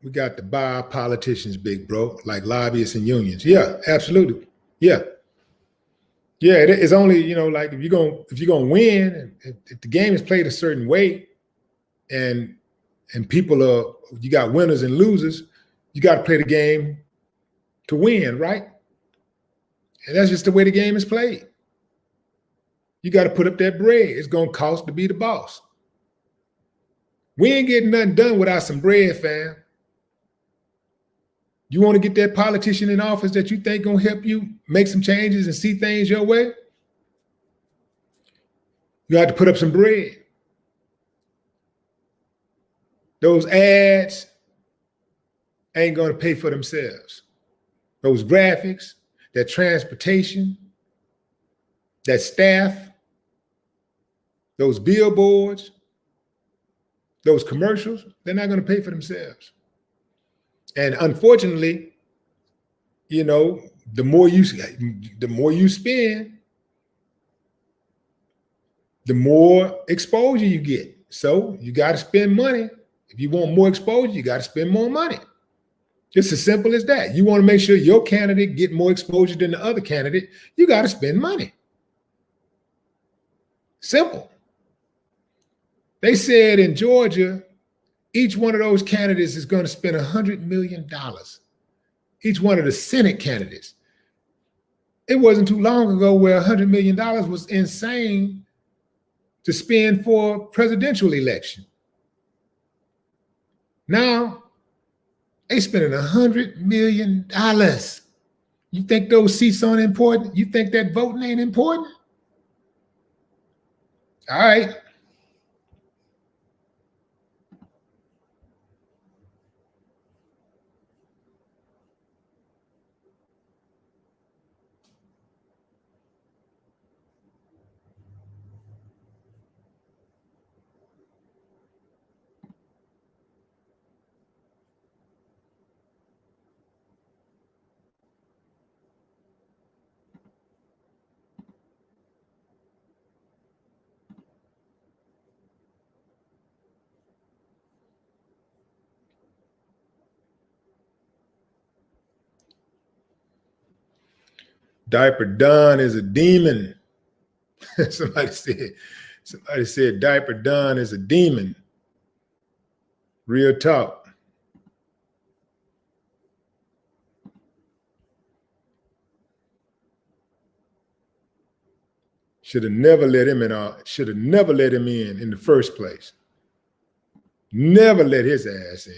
we got to buy our politicians, big bro, like lobbyists and unions. Yeah, absolutely. Yeah. Yeah, it's only, like if you're gonna win, if the game is played a certain way and you got winners and losers, you got to play the game to win, right? And that's just the way the game is played. You got to put up that bread. It's gonna cost to be the boss. We ain't getting nothing done without some bread, fam. You want to get that politician in office that you think gonna help you make some changes and see things your way? You have to put up some bread. Those ads ain't gonna pay for themselves. Those graphics, that transportation, that staff, those billboards, those commercials, they're not gonna pay for themselves. And unfortunately, the more you spend, the more exposure you get. So you got to spend money. If you want more exposure, you got to spend more money. It's as simple as that. You want to make sure your candidate get more exposure than the other candidate, you got to spend money. Simple. They said in Georgia, each one of those candidates is going to spend $100 million. Each one of the Senate candidates. It wasn't too long ago where $100 million was insane to spend for a presidential election. Now, they spending $100 million. You think those seats aren't important? You think that voting ain't important? All right. Diaper Don is a demon. Somebody said Diaper Don is a demon. Real talk. Should have never let him in. Should have never let him in the first place. Never let his ass in.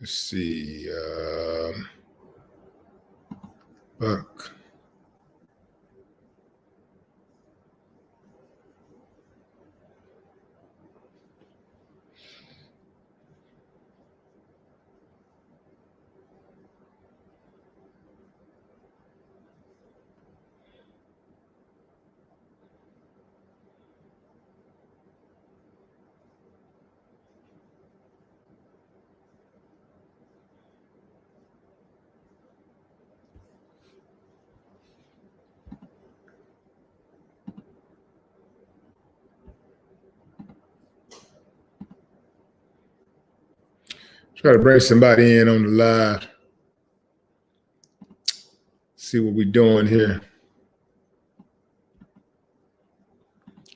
Let's see. Buck. Try to bring somebody in on the live. See what we're doing here.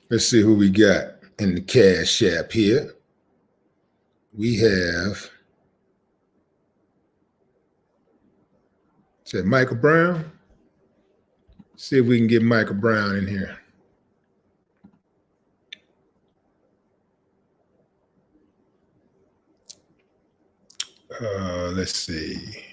Let's see who we got in the Cash App here. We have, said Michael Brown. See if we can get Michael Brown in here. Let's see.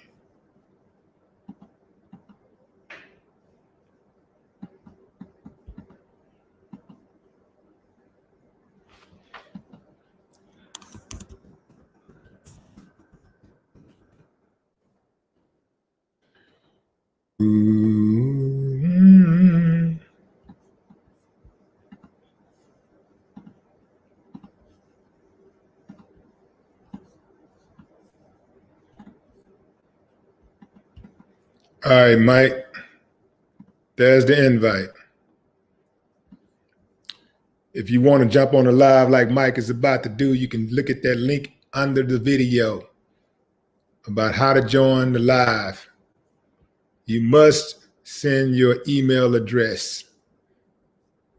All right, Mike. There's the invite. If you want to jump on the live like Mike is about to do, you can look at that link under the video about how to join the live. You must send your email address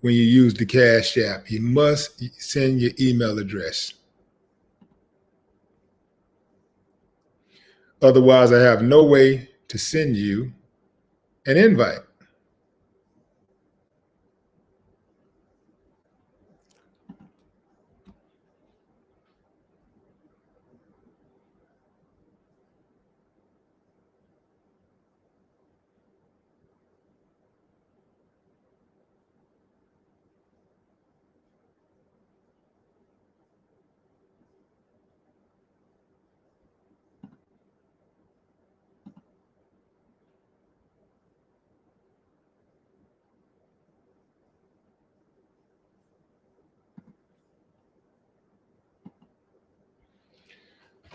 when you use the Cash App. You must send your email address. Otherwise, I have no way to send you an invite.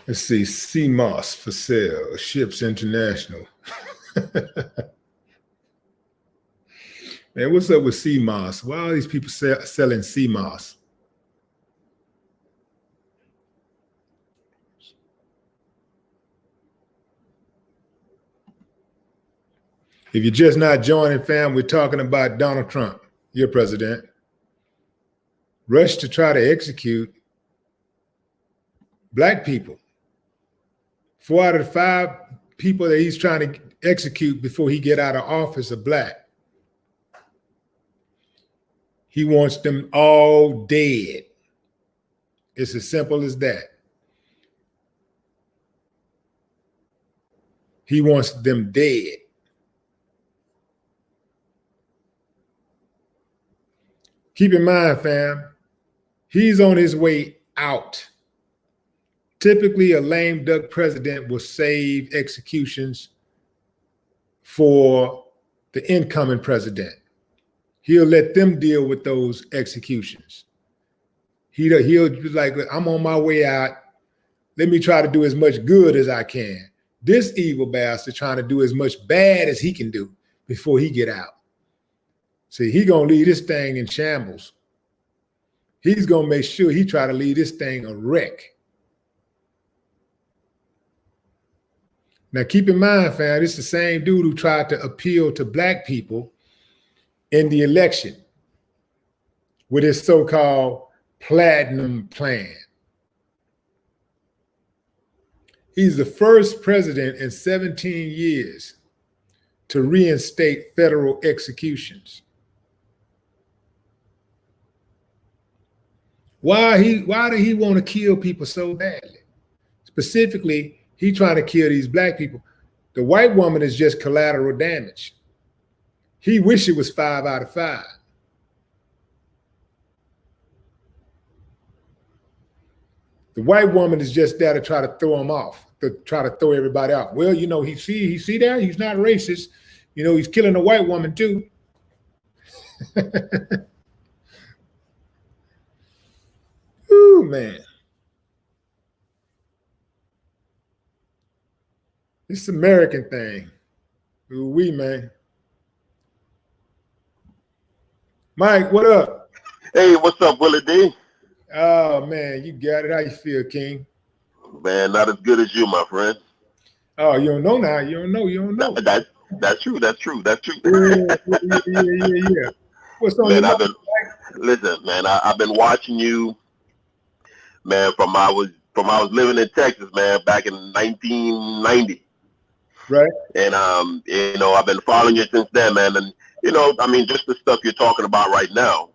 Let's see, CMOS for sale, Ships International. Man, what's up with CMOS? Why are these people selling CMOS? If you're just not joining, fam, we're talking about Donald Trump, your president. Rush to try to execute Black people. 4 out of the 5 people that he's trying to execute before he get out of office are Black. He wants them all dead. It's as simple as that. He wants them dead. Keep in mind, fam, he's on his way out. Typically, a lame duck president will save executions for the incoming president. He'll let them deal with those executions. He'll be like, I'm on my way out. Let me try to do as much good as I can. This evil bastard trying to do as much bad as he can do before he get out. See, he gonna leave this thing in shambles. He's gonna make sure he try to leave this thing a wreck. Now, keep in mind, fam, it's the same dude who tried to appeal to black people in the election with his so-called platinum plan. He's the first president in 17 years to reinstate federal executions. Why did he want to kill people so badly? Specifically, he trying to kill these black people. The white woman is just collateral damage. He wish it was 5 out of 5. The white woman is just there to try to throw him off, to try to throw everybody off. Well, you know, he see that he's not racist. You know, he's killing a white woman too. Ooh, man. This American thing. Ooh, we, man. Mike, what up? Hey, what's up, Willie D? Oh, man, you got it. How you feel, King? Man, not as good as you, my friend. Oh, you don't know now. You don't know. That's true. Yeah. What's on Man, your mind? listen, man, I've been watching you, man, from I was living in Texas, man, back in 1990. Right. And you know, I've been following you since then, man. And you know, I mean, just the stuff you're talking about right now.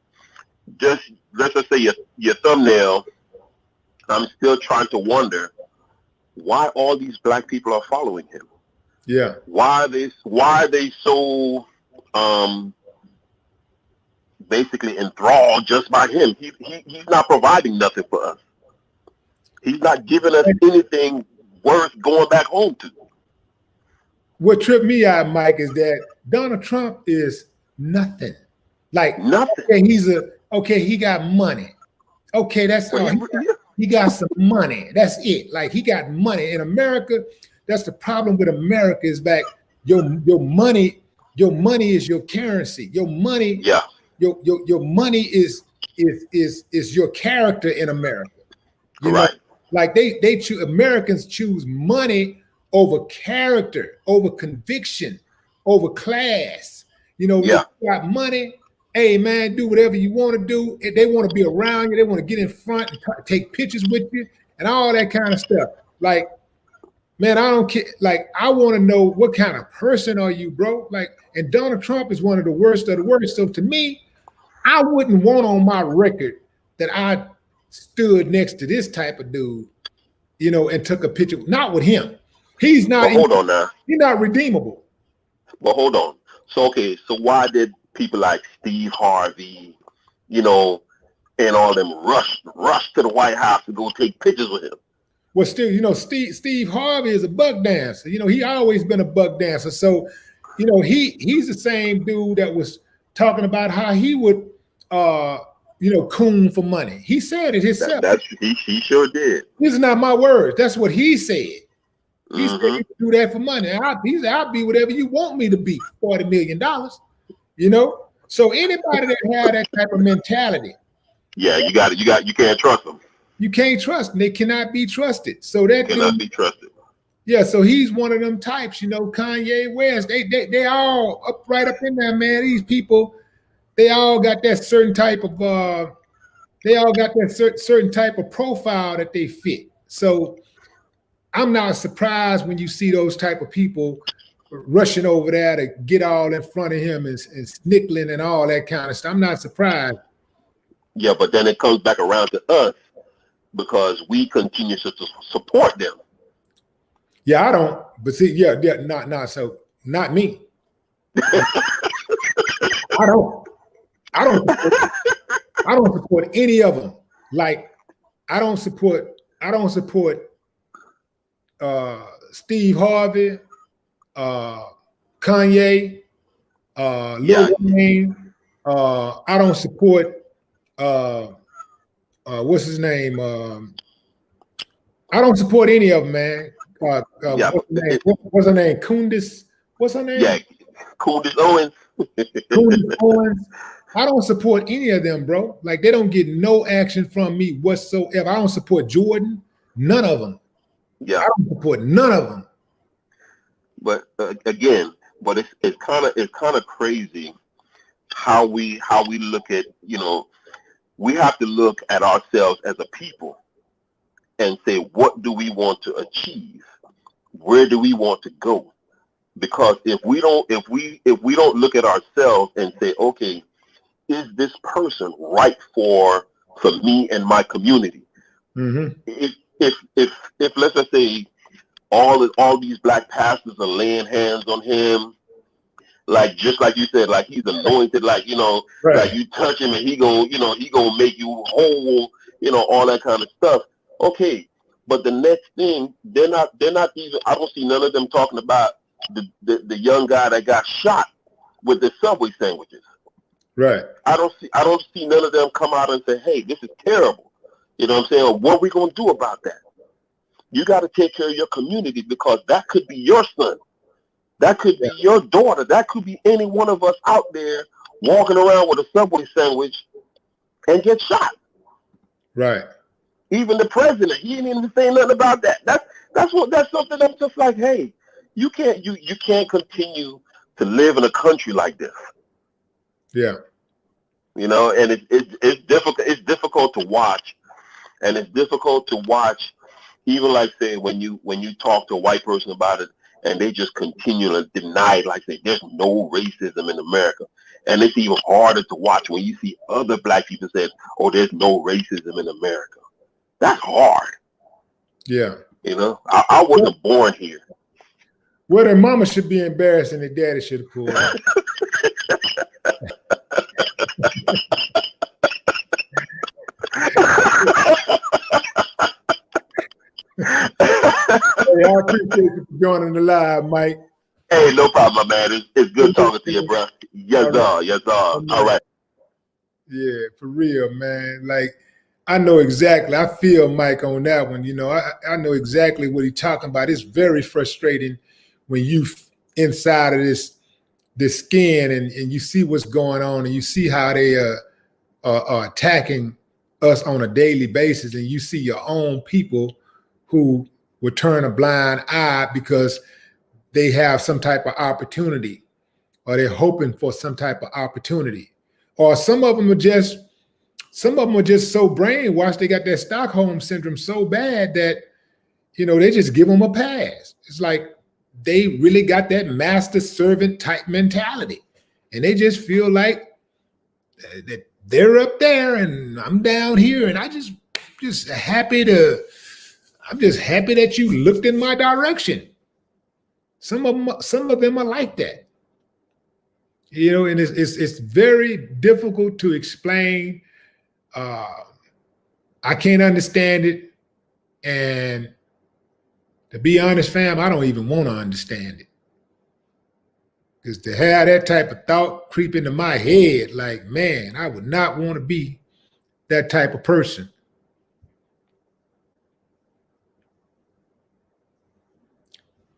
Just let's just say your thumbnail. I'm still trying to wonder why all these black people are following him. Yeah. Why are they so basically enthralled just by him? He's not providing nothing for us. He's not giving us anything worth going back home to. What tripped me out, Mike, is that Donald Trump is nothing. Like Nothing. Okay, he got money. Okay, that's all. He got some money. That's it. Like he got money. In America, that's the problem with America is that your money is your currency. Your money, Yeah. Your money is your character in America. You Right. know, like they choose, Americans choose money over character, over conviction, over class. You know, Yeah. you got money. Hey man, do whatever you want to do. If they want to be around you, they want to get in front and take pictures with you and all that kind of stuff. Like, man, I don't care. Like, I want to know what kind of person are you, bro? Like, and Donald Trump is one of the worst of the worst. So to me, I wouldn't want on my record that I stood next to this type of dude, you know, and took a picture. Not with him. He's not. But hold on now. He's not redeemable. Well, hold on. So okay, so why did people like Steve Harvey, you know, and all them rush to the White House to go take pictures with him? Well, still, you know, Steve Harvey is a buck dancer. You know, he always been a buck dancer. So, you know, he's the same dude that was talking about how he would, you know, coon for money. He said it himself. He sure did. These are not my words. That's what he said. He said he would do that for money. He said, I'll be whatever you want me to be, $40 million. You know? So anybody that had that type of mentality. Yeah, you can't trust them. You can't trust them. They cannot be trusted. So that cannot be trusted. Yeah, so he's one of them types, you know, Kanye West. They all right up in there, man. These people, they all got that certain type of certain type of profile that they fit. So I'm not surprised when you see those type of people rushing over there to get all in front of him and snickling and all that kind of stuff. I'm not surprised. Yeah, but then it comes back around to us because we continue to support them. Yeah, I don't. But see, yeah, so not me. I don't. I don't support any of them. Like, I don't support Steve Harvey, Kanye, Lil Wayne. I don't support what's his name? I don't support any of them, man. What's her name? Kundis. What's her name? Yeah, Kundis Owens. Kundis Owens. I don't support any of them, bro. Like, they don't get no action from me whatsoever. I don't support Jordan. None of them. Yeah, I don't support none of them. But again, but it's kind of crazy how we look at, you know, we have to look at ourselves as a people and say, what do we want to achieve? Where do we want to go? Because if we don't look at ourselves and say, okay, is this person right for me and my community? Mm-hmm. If let's just say all these black pastors are laying hands on him, like, just like you said, like he's anointed, like, you know, right. Like you touch him and he gonna make you whole, you know, all that kind of stuff. Okay, but the next thing, they're not even. I don't see none of them talking about the young guy that got shot with the Subway sandwiches. Right. I don't see none of them come out and say, hey, this is terrible. You know what I'm saying? Or what are we gonna do about that? You got to take care of your community, because that could be your son. That could be your daughter. That could be any one of us out there walking around with a Subway sandwich and get shot. Right. Even the president, he didn't even say nothing about that. That's something I'm just like, hey, you can't continue to live in a country like this. Yeah. You know, and it's difficult. It's difficult to watch, and it's difficult to watch. Even like, say, when you talk to a white person about it, and they just continue to deny it, like, say, there's no racism in America. And it's even harder to watch when you see other black people say, oh, there's no racism in America. That's hard. Yeah. You know, I wasn't born here. Well, their mama should be embarrassed and their daddy should have pulled out. Hey, I appreciate you for joining the live, Mike. Hey, no problem, my man. It's good talking to you, bro. Yes, sir. Yes, sir. All right. Yeah, for real, man. Like, I know exactly. I feel Mike on that one. You know, I know exactly what he's talking about. It's very frustrating when you inside of this skin and you see what's going on and you see how they are attacking us on a daily basis, and you see your own people who would turn a blind eye because they have some type of opportunity, or they're hoping for some type of opportunity, or some of them are just so brainwashed. They got that Stockholm syndrome so bad that, you know, they just give them a pass. It's like they really got that master servant type mentality, and they just feel like that they're up there and I'm down here, and I'm just happy that you looked in my direction. Some of them are like that, you know, and it's very difficult to explain. I can't understand it, and to be honest, fam, I don't even want to understand it, because to have that type of thought creep into my head, like, man, I would not want to be that type of person.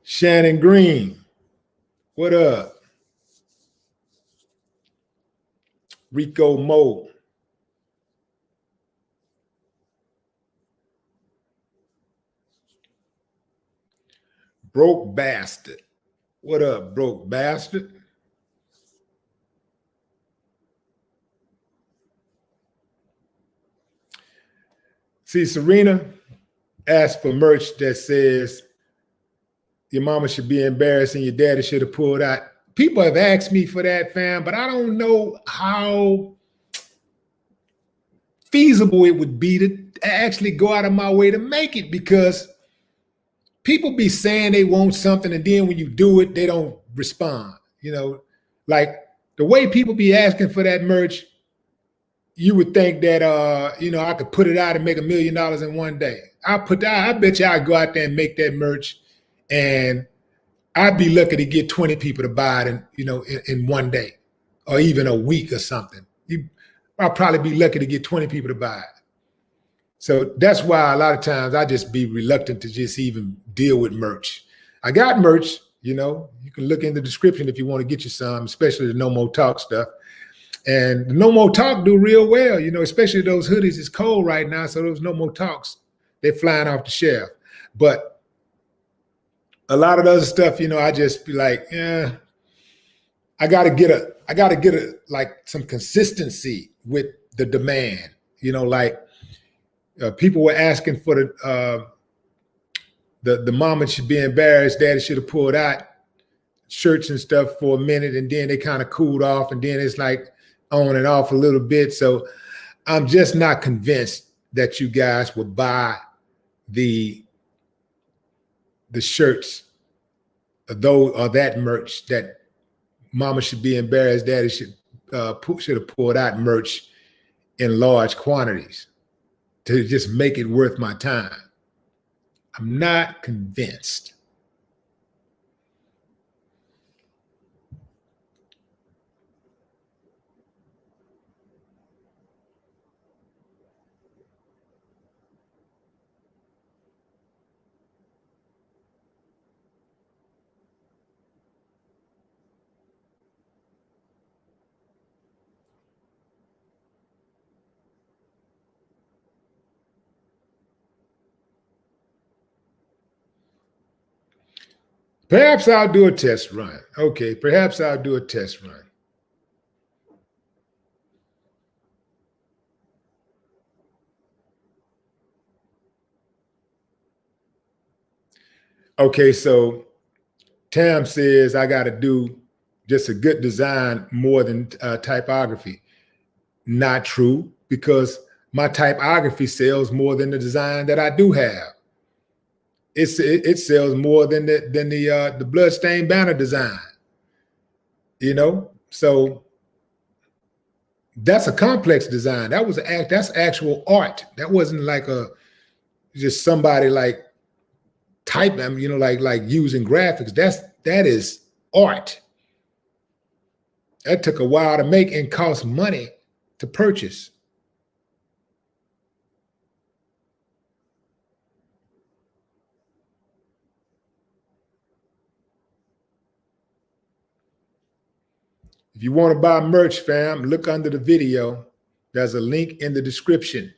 Shannon Green, what up? Rico Mo. Broke Bastard. What up, Broke Bastard? See, Serena asked for merch that says your mama should be embarrassed and your daddy should have pulled out. People have asked me for that, fam, but I don't know how feasible it would be to actually go out of my way to make it, because people be saying they want something, and then when you do it, they don't respond. You know, like the way people be asking for that merch, you would think that you know, I could put it out and make $1 million in one day. I bet you I'd go out there and make that merch, and I'd be lucky to get 20 people to buy it in one day, or even a week or something. I'll probably be lucky to get 20 people to buy it. So that's why a lot of times I just be reluctant to just even deal with merch. I got merch, you know, you can look in the description if you want to get you some, especially the No More Talk stuff. And the No More Talk do real well, you know, especially those hoodies. It's cold right now, so those No More Talks, they're flying off the shelf. But a lot of the other stuff, you know, I just be like, yeah, I gotta get like some consistency with the demand, you know, like people were asking for the mama should be embarrassed, daddy should have pulled out shirts and stuff for a minute, and then they kind of cooled off, and then it's like on and off a little bit. So I'm just not convinced that you guys would buy the shirts or that merch that mama should be embarrassed, daddy should have pulled out merch in large quantities to just make it worth my time. I'm not convinced. Perhaps I'll do a test run. Okay, perhaps I'll do a test run. Okay, so Tam says I got to do just a good design more than typography. Not true, because my typography sells more than the design that I do have. It sells more than the bloodstained banner design. You know, so that's a complex design. That's actual art. That wasn't like just somebody like typing, you know, like using graphics. That is art. That took a while to make and cost money to purchase. If you want to buy merch, fam, look under the video. There's a link in the description.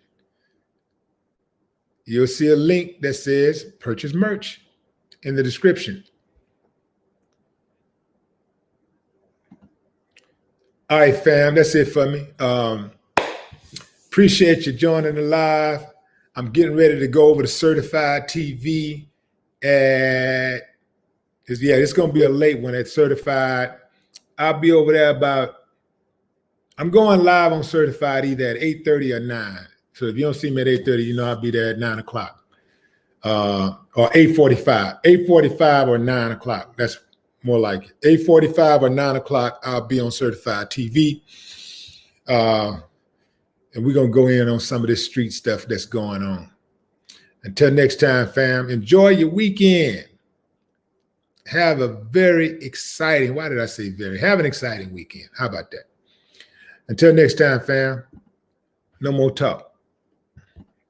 You'll see a link that says purchase merch in the description. All right, fam, that's it for me. Appreciate you joining the live. I'm getting ready to go over to Certified TV it's going to be a late one at Certified. I'll be over there I'm going live on Certified either at 8:30 or 9. So if you don't see me at 8:30, you know I'll be there at 9 o'clock or 8:45. 8:45 or 9 o'clock. That's more like it. 8:45 or 9 o'clock, I'll be on Certified TV. And we're going to go in on some of this street stuff that's going on. Until next time, fam, enjoy your weekend. Have a very exciting, why did I say very? Have an exciting weekend. How about that? Until next time, fam, no more talk.